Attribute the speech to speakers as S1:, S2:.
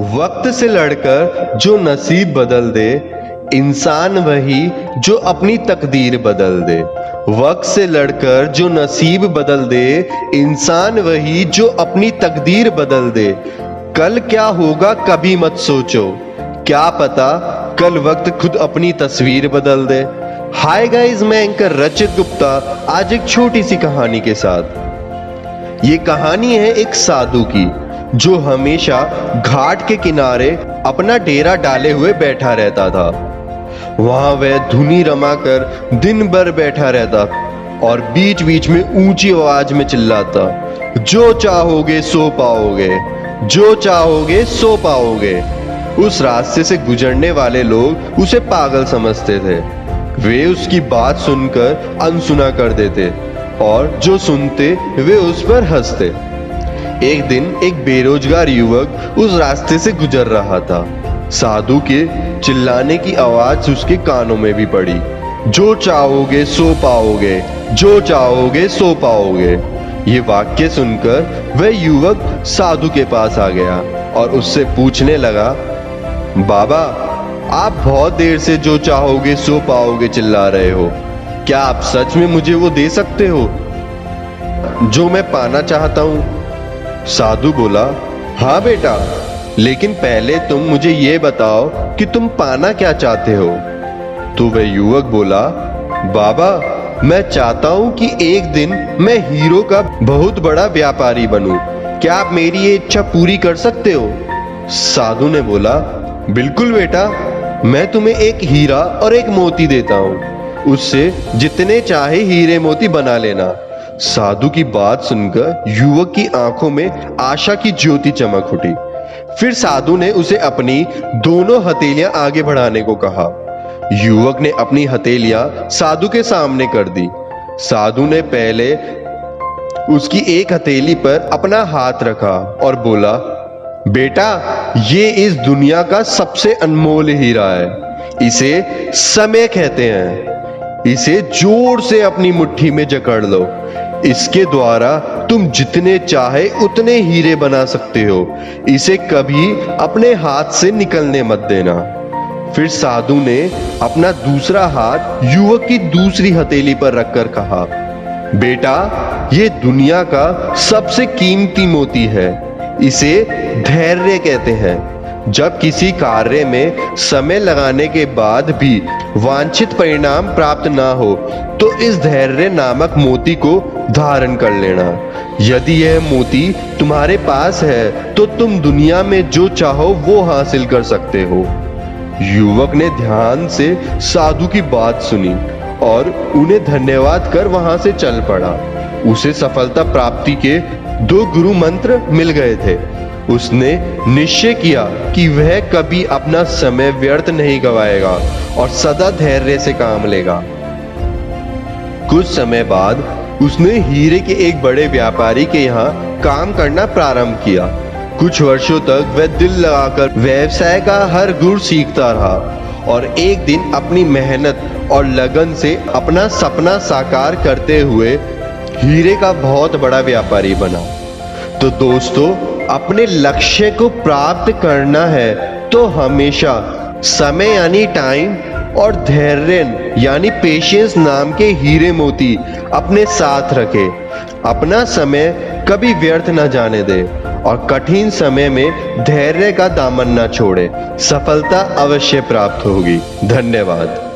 S1: वक्त से लड़कर जो नसीब बदल दे, इंसान वही जो अपनी तकदीर बदल दे। वक्त से लड़कर जो नसीब बदल दे, इंसान वही जो अपनी तकदीर बदल दे। कल क्या होगा कभी मत सोचो, क्या पता कल वक्त खुद अपनी तस्वीर बदल दे। हाय गाइस, मैं एंकर रचित गुप्ता आज एक छोटी सी कहानी के साथ। ये कहानी है एक साधु की जो हमेशा घाट के किनारे अपना डेरा डाले हुए बैठा रहता था। वहां वह धुनी रमाकर दिन भर बैठा रहता और बीच बीच में ऊंची आवाज में चिल्लाता, जो चाहोगे सो पाओगे, जो चाहोगे सो पाओगे। उस रास्ते से गुजरने वाले लोग उसे पागल समझते थे। वे उसकी बात सुनकर अनसुना कर देते और जो सुनते वे उस पर हंसते। एक दिन एक बेरोजगार युवक उस रास्ते से गुजर रहा था। साधु के चिल्लाने की आवाज उसके कानों में भी पड़ी, जो चाहोगे सो पाओगे, जो चाहोगे सो पाओगे। ये वाक्य सुनकर वह युवक साधु के पास आ गया और उससे पूछने लगा, बाबा, आप बहुत देर से जो चाहोगे सो पाओगे चिल्ला रहे हो, क्या आप सच में मुझे वो दे सकते हो जो मैं पाना चाहता हूं? साधु बोला, हाँ बेटा, लेकिन पहले तुम मुझे ये बताओ कि तुम पाना क्या चाहते हो। तो वह युवक बोला, बाबा, मैं चाहता हूं कि एक दिन मैं हीरो का बहुत बड़ा व्यापारी बनूं। क्या आप मेरी ये इच्छा पूरी कर सकते हो? साधु ने बोला, बिल्कुल बेटा, मैं तुम्हें एक हीरा और एक मोती देता हूं, उससे जितने चाहे हीरे मोती बना लेना। साधु की बात सुनकर युवक की आंखों में आशा की ज्योति चमक उठी। फिर साधु ने उसे अपनी दोनों हथेलियां आगे बढ़ाने को कहा। युवक ने अपनी हथेलियां साधु के सामने कर दी। साधु ने पहले उसकी एक हथेली पर अपना हाथ रखा और बोला, बेटा, ये इस दुनिया का सबसे अनमोल हीरा है। इसे समय कहते हैं। इसे जोर से अपनी मुट्ठी में जकड़ लो। इसके द्वारा तुम जितने चाहे उतने हीरे बना सकते हो। इसे कभी अपने हाथ से निकलने मत देना। फिर साधु ने अपना दूसरा हाथ युवक की दूसरी हथेली पर रखकर कहा, बेटा, ये दुनिया का सबसे कीमती मोती है। इसे धैर्य कहते हैं। जब किसी कार्य में समय लगाने के बाद भी वांछित परिणाम प्राप्त ना हो तो इस धैर्य नामक मोती को धारण कर लेना। यदि यह मोती तुम्हारे पास है तो तुम दुनिया में जो चाहो वो हासिल कर सकते हो। युवक ने ध्यान से साधु की बात सुनी और उन्हें धन्यवाद कर वहां से चल पड़ा। उसे सफलता प्राप्ति के 2 गुरु मंत्र मिल गए थे। उसने निश्चय किया कि वह कभी अपना समय व्यर्थ नहीं गवाएगा और सदा धैर्य से काम लेगा। कुछ समय बाद उसने हीरे के एक बड़े व्यापारी के यहाँ काम करना प्रारंभ किया। कुछ वर्षों तक वह दिल लगाकर व्यवसाय का हर गुण सीखता रहा और एक दिन अपनी मेहनत और लगन से अपना सपना साकार करते हुए हीरे का बहुत बड़ा व्यापारी बना। तो दोस्तों, अपने लक्ष्य को प्राप्त करना है तो हमेशा समय यानी टाइम और धैर्य यानी पेशेंस नाम के हीरे मोती अपने साथ रखे। अपना समय कभी व्यर्थ न जाने दे और कठिन समय में धैर्य का दामन न छोड़े। सफलता अवश्य प्राप्त होगी। धन्यवाद।